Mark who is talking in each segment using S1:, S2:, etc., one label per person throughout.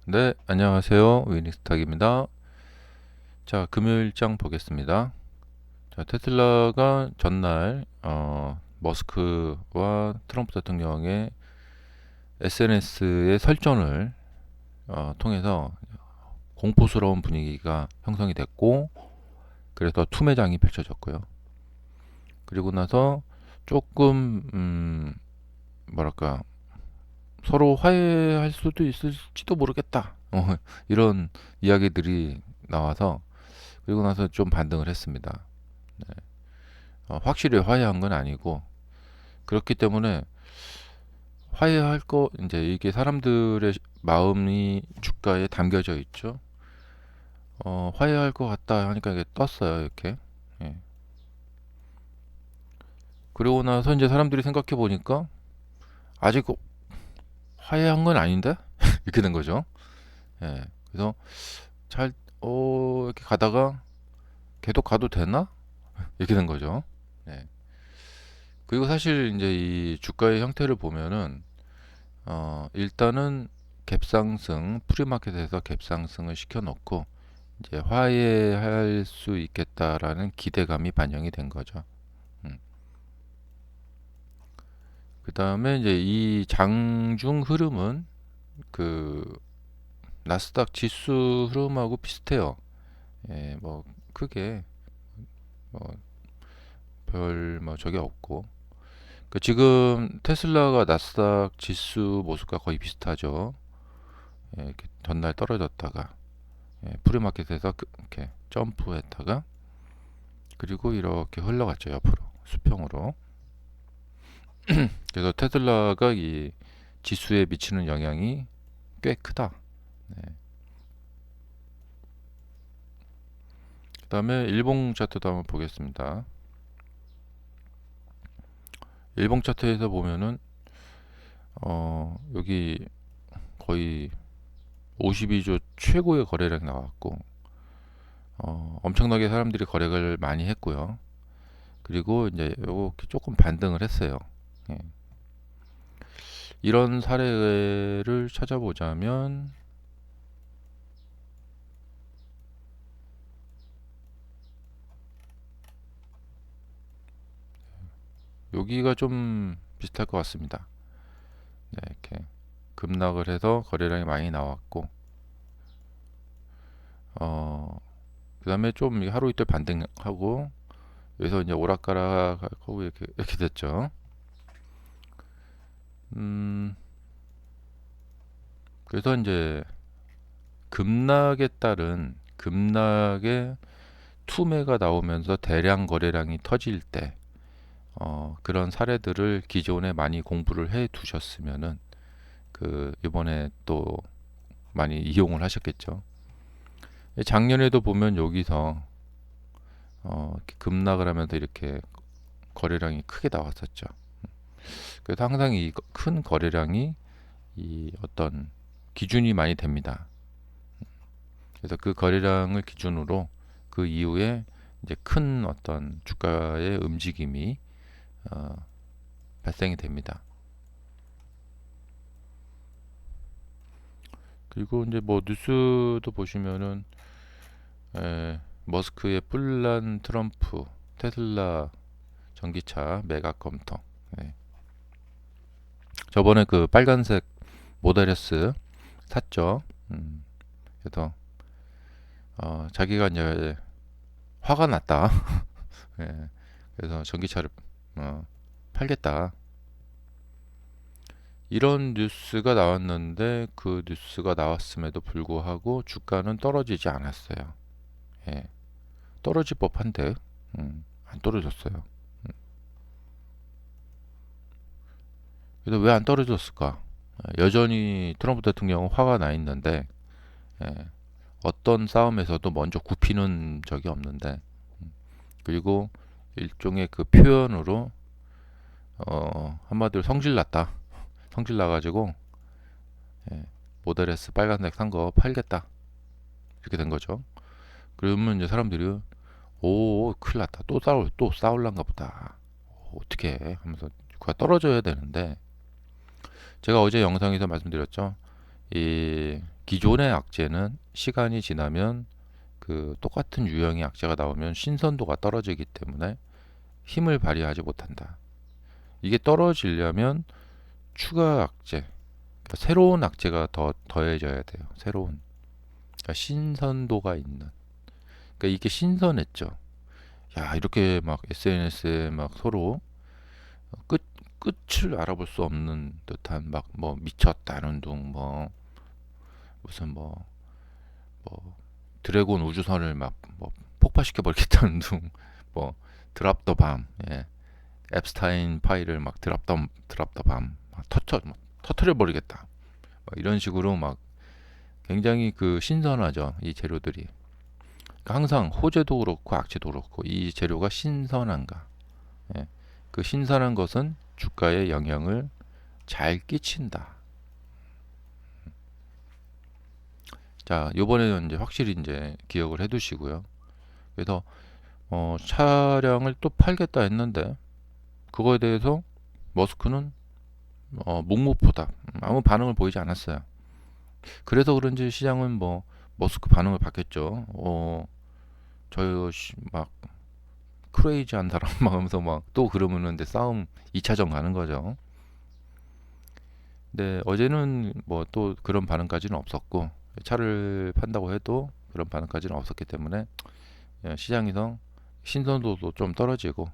S1: 네, 안녕하세요. 위니스탁입니다. 자, 금요일장 보겠습니다. 자, 테슬라가 전날 머스크와 트럼프 대통령의 SNS의 설전을 통해서 공포스러운 분위기가 형성이 됐고, 그래서 투매장이 펼쳐졌고요. 그리고 나서 조금 뭐랄까 서로 화해할 수도 있을지도 모르겠다. 이런 이야기들이 나와서 그리고 나서 좀 반등을 했습니다. 확실히 화해한 건 아니고 그렇기 때문에 화해할 거 이제 이게 사람들의 마음이 주가에 담겨져 있죠. 화해할 것 같다 하니까 이게 떴어요 이렇게. 예. 그리고 나서 이제 사람들이 생각해 보니까 아직 화해한 건 아닌데 이렇게 된 거죠. 예. 그래서 잘 이렇게 가다가 계속 가도 되나 이렇게 된 거죠. 예. 그리고 사실 이제 이 주가의 형태를 보면은 일단은 갭상승, 프리마켓에서 갭상승을 시켜놓고 이제 화해할 수 있겠다라는 기대감이 반영이 된 거죠. 음. 그 다음에 이제 이 장중 흐름은 그 나스닥 지수 흐름하고 비슷해요. 예, 뭐 크게 뭐별뭐 적이 없고. 그 지금 테슬라가 나스닥 지수 모습과 거의 비슷하죠. 예, 이렇게 전날 떨어졌다가 프리마켓에서 이렇게 점프했다가 그리고 이렇게 흘러갔죠 옆으로 수평으로. 그래서 테슬라가 이 지수에 미치는 영향이 꽤 크다. 네. 그다음에 일봉 차트도 한번 보겠습니다. 일봉 차트에서 보면은 여기 거의 52조 최고의 거래량이 나왔고 엄청나게 사람들이 거래를 많이 했고요. 그리고 이제 요렇게 조금 반등을 했어요. 예. 이런 사례를 찾아보자면 여기가 좀 비슷할 것 같습니다. 네, 이렇게 급락을 해서 거래량이 많이 나왔고, 그다음에 좀 하루 이틀 반등하고, 여기서 이제 오락가락하고 이렇게 됐죠. 음, 그래서 이제 급락에 따른 급락의 투매가 나오면서 대량 거래량이 터질 때, 그런 사례들을 기존에 많이 공부를 해 두셨으면은 그 이번에 또 많이 이용을 하셨겠죠. 작년에도 보면 여기서 이렇게 급락을 하면서 이렇게 거래량이 크게 나왔었죠. 그래서 항상 이 큰 거래량이 이 어떤 기준이 많이 됩니다. 그래서 그 거래량을 기준으로 그 이후에 이제 큰 어떤 주가의 움직임이 어, 발생이 됩니다. 그리고 이제 뭐 뉴스도 보시면은 머스크의 뿔난 트럼프, 테슬라 전기차 매각 검토. 네. 저번에 그 빨간색 모델 S 샀죠. 그래서 자기가 이제 화가 났다. 예, 그래서 전기차를 팔겠다. 이런 뉴스가 나왔는데 그 뉴스가 나왔음에도 불구하고 주가는 떨어지지 않았어요. 예, 떨어질 법한데 안 떨어졌어요. 그래서 왜 안 떨어졌을까? 여전히 트럼프 대통령은 화가 나 있는데 예, 어떤 싸움에서도 먼저 굽히는 적이 없는데 그리고 일종의 그 표현으로 한마디로 성질났다. 성질나가지고 예, 모델 S 빨간색 산 거 팔겠다. 이렇게 된 거죠. 그러면 이제 사람들이 오 큰일 났다. 또 싸울란가 보다. 어떻게 해? 하면서 그가 떨어져야 되는데 제가 어제 영상에서 말씀드렸죠. 이 기존의 악재는 시간이 지나면 그 똑같은 유형의 악재가 나오면 신선도가 떨어지기 때문에 힘을 발휘하지 못한다. 이게 떨어지려면 추가 악재, 그러니까 새로운 악재가 더 더해져야 돼요. 새로운, 그러니까 신선도가 있는. 그러니까 이게 신선했죠. 야, 이렇게 막 SNS에 막 서로 끝 끝을 알아볼 수 없는 듯한 막 뭐 미쳤다는 둥, 뭐 무슨 뭐 드래곤 우주선을 막 뭐 폭파시켜 버리겠다는 둥, 뭐 드랍 더 밤, 예. 앱스타인 파일을 막 드랍 더 밤, 터트려 버리겠다. 이런 식으로 막 굉장히 그 신선하죠, 이 재료들이. 그러니까 항상 호재도 그렇고 악재도 그렇고 이 재료가 신선한가, 예. 그 신선한 것은 주가에 영향을 잘 끼친다. 자, 요번에는 이제 확실히 이제 기억을 해 두시고요. 그래서 차량을 또 팔겠다 했는데 그거에 대해서 머스크는 묵묵부답, 아무 반응을 보이지 않았어요. 그래서 그런지 시장은 뭐 머스크 반응을 받겠죠. 막 크레이지한 사람 막 하면서 막 또 그러면은 이제 싸움 2차전 가는 거죠. 근데 어제는 뭐 또 그런 반응까지는 없었고, 차를 판다고 해도 그런 반응까지는 없었기 때문에 시장에서 신선도도 좀 떨어지고,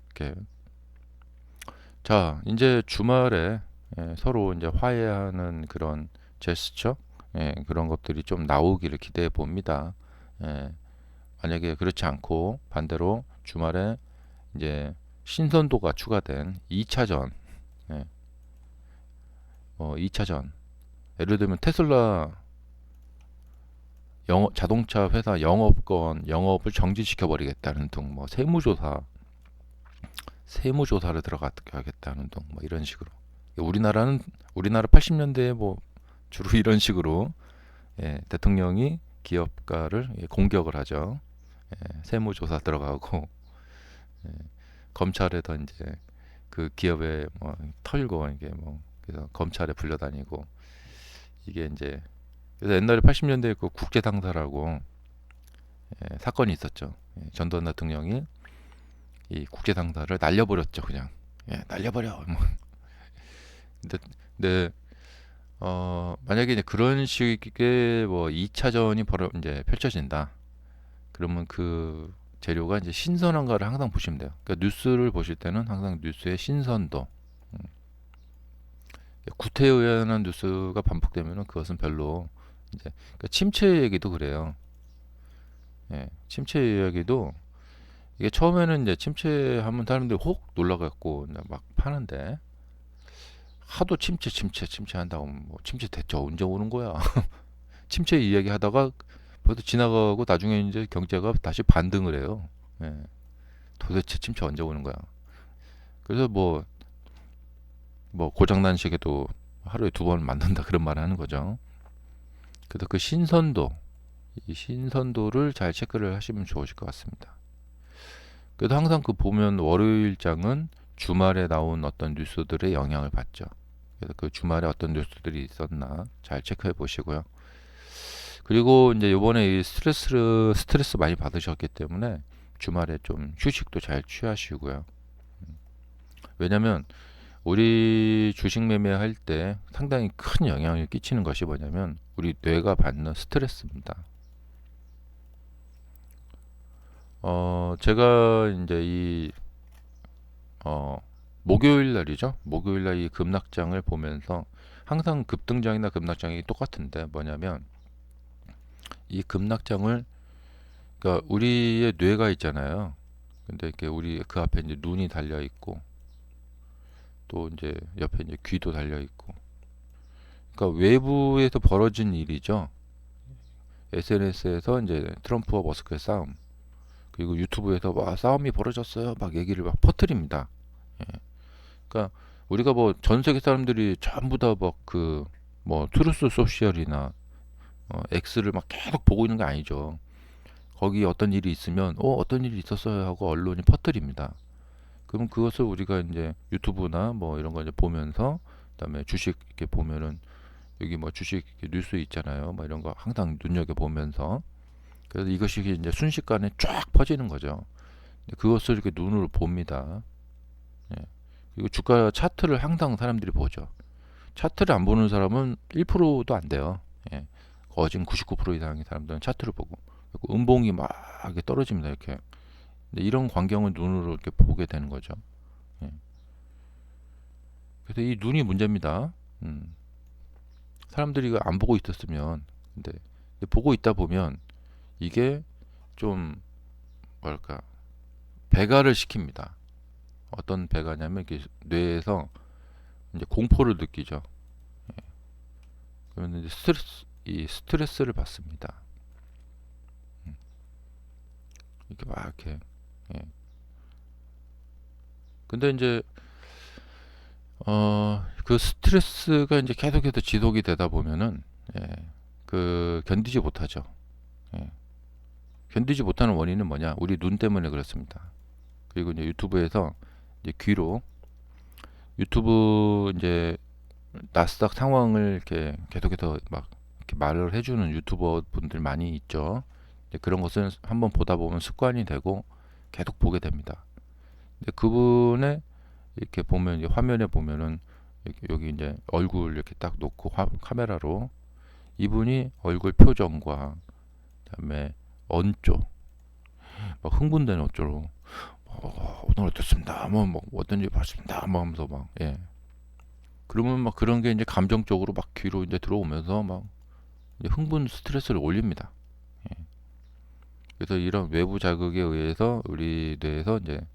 S1: 이렇게. 자, 이제 주말에 서로 이제 화해하는 그런 제스처, 그런 것들이 좀 나오기를 기대해 봅니다. 만약에 그렇지 않고 반대로 주말에 이제 신선도가 추가된 2차전, 2차전, 예를 들면 테슬라 자동차 회사 영업을 정지시켜 버리겠다는 등, 뭐 세무조사를 들어가겠다는 등, 뭐 이런 식으로. 우리나라 80년대에 뭐 주로 이런 식으로 대통령이 기업가를 공격을 하죠. 세무조사 들어가고, 예, 검찰에서 이제 그 기업에 뭐 털고, 이게 뭐 그래서 검찰에 불려다니고, 이게 이제 그래서 옛날에 80년대에 그 국제 당사라고 사건이 있었죠. 전두환 대통령이 이 국제 당사를 날려버렸죠, 그냥. 날려버려. 뭐. 근데 만약에 이제 그런 식의 뭐 2차전이 이제 펼쳐진다. 그러면 그 재료가 이제 신선한가를 항상 보시면 돼요. 그러니까 뉴스를 보실 때는 항상 뉴스의 신선도. 음, 구태의연한 뉴스가 반복되면은 그것은 별로 이제, 그러니까 침체 얘기도 그래요. 침체 이야기도 이게 처음에는 이제 침체하면 사람들이 혹 놀라갖고 막 파는데, 하도 침체한다고 뭐 침체 대체 언제 오는 거야? 침체 이야기 하다가 벌써 지나가고 나중에 이제 경제가 다시 반등을 해요. 예. 도대체 침체 언제 오는 거야? 그래서 뭐 고장난 시계도 하루에 2번 만든다 그런 말을 하는 거죠. 그래서 그 이 신선도를 잘 체크를 하시면 좋으실 것 같습니다. 그래도 항상 그 보면 월요일장은 주말에 나온 어떤 뉴스들의 영향을 받죠. 그래서 그 주말에 어떤 뉴스들이 있었나 잘 체크해 보시고요. 그리고 이제 요번에 이 스트레스 많이 받으셨기 때문에 주말에 좀 휴식도 잘 취하시고요. 왜냐면 우리 주식 매매할 때 상당히 큰 영향을 끼치는 것이 뭐냐면 우리 뇌가 받는 스트레스입니다. 제가 이제 목요일 날이죠. 목요일 날 이 급락장을 보면서 항상 급등장이나 급락장이 똑같은데 뭐냐면 이 급락장을, 그러니까 우리의 뇌가 있잖아요. 근데 이렇게 우리 그 앞에 이제 눈이 달려 있고 또 이제 옆에 이제 귀도 달려 있고, 그러니까 외부에서 벌어진 일이죠. SNS에서 이제 트럼프와 머스크의 싸움, 그리고 유튜브에서 와 싸움이 벌어졌어요 막 얘기를 막 퍼뜨립니다. 예. 그러니까 우리가 뭐 전 세계 사람들이 전부 다 막 그 뭐 트루스 소셜이나 X를 막 계속 보고 있는 게 아니죠. 거기 어떤 일이 있으면 어떤 일이 있었어요 하고 언론이 퍼뜨립니다. 그럼 그것을 우리가 이제 유튜브나 뭐 이런 거 이제 보면서, 그다음에 주식 이렇게 보면은 여기 뭐 주식 뉴스 있잖아요. 뭐 이런 거 항상 눈여겨 보면서 그래서 이것이 이제 순식간에 쫙 퍼지는 거죠. 그것을 이렇게 눈으로 봅니다. 예. 그리고 주가 차트를 항상 사람들이 보죠. 차트를 안 보는 사람은 1%도 안 돼요. 예. 거진 99% 이상의 사람들은 차트를 보고 음봉이 막 이렇게 떨어집니다. 이렇게. 근데 이런 광경을 눈으로 이렇게 보게 되는 거죠. 예. 그래서 이 눈이 문제입니다. 사람들이 이거 안 보고 있었으면, 근데 보고 있다 보면 이게 좀 뭐랄까 배가를 시킵니다. 어떤 배가냐면 이렇게 뇌에서 이제 공포를 느끼죠. 예. 그러면 이제 스트레스를 받습니다. 이렇게 막 이렇게. 예. 근데 이제 그 스트레스가 이제 계속해서 지속이 되다 보면은 예, 그 견디지 못하죠. 예. 견디지 못하는 원인은 뭐냐? 우리 눈 때문에 그렇습니다. 그리고 이제 유튜브에서 이제 귀로 유튜브 이제 나스닥 상황을 이렇게 계속해서 막 이렇게 말을 해주는 유튜버 분들 많이 있죠. 그런 것은 한번 보다 보면 습관이 되고 계속 보게 됩니다. 근데 그분의 이렇게 보면 이제 화면에 보면은 여기 이제 얼굴 이렇게 딱 놓고 카메라로 이분이 얼굴 표정과 그다음에 언조 막 흥분되는 어조로 오늘 어떻습니다. 뭐 어떤 일 봤습니다. 뭐 하면서 막 예. 그러면 막 그런 게 이제 감정적으로 막 귀로 이제 들어오면서 막 이제 흥분 스트레스를 올립니다. 예. 그래서 이런 외부 자극에 의해서 우리 뇌에서 이제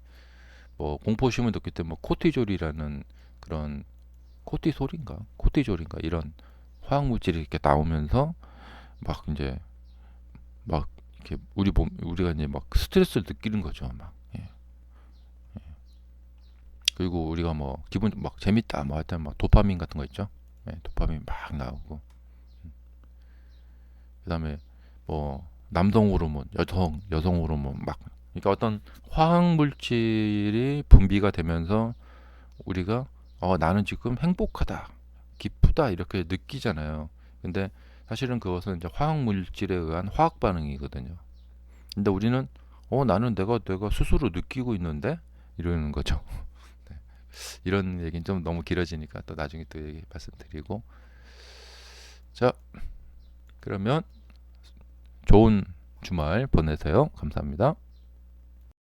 S1: 뭐 공포심을 느낄 때 뭐 코티졸이라는 그런 코티졸인가 이런 화학 물질이 이렇게 나오면서 막 이제 막 이렇게 우리가 이제 막 스트레스를 느끼는 거죠. 막 예. 그리고 우리가 뭐 기분 막 재밌다 뭐 하여튼 막 도파민 같은 거 있죠. 예, 도파민 막 나오고 그다음에 뭐 남성 호르몬, 여성 호르몬 막 그러니까 어떤 화학 물질이 분비가 되면서 우리가 나는 지금 행복하다, 기쁘다 이렇게 느끼잖아요. 근데 사실은 그것은 이제 화학 물질에 의한 화학 반응이거든요. 근데 우리는 나는 내가 스스로 느끼고 있는데 이러는 거죠. 네. 이런 얘기는 좀 너무 길어지니까 또 나중에 또 얘기 말씀드리고 자 그러면 좋은 주말 보내세요. 감사합니다.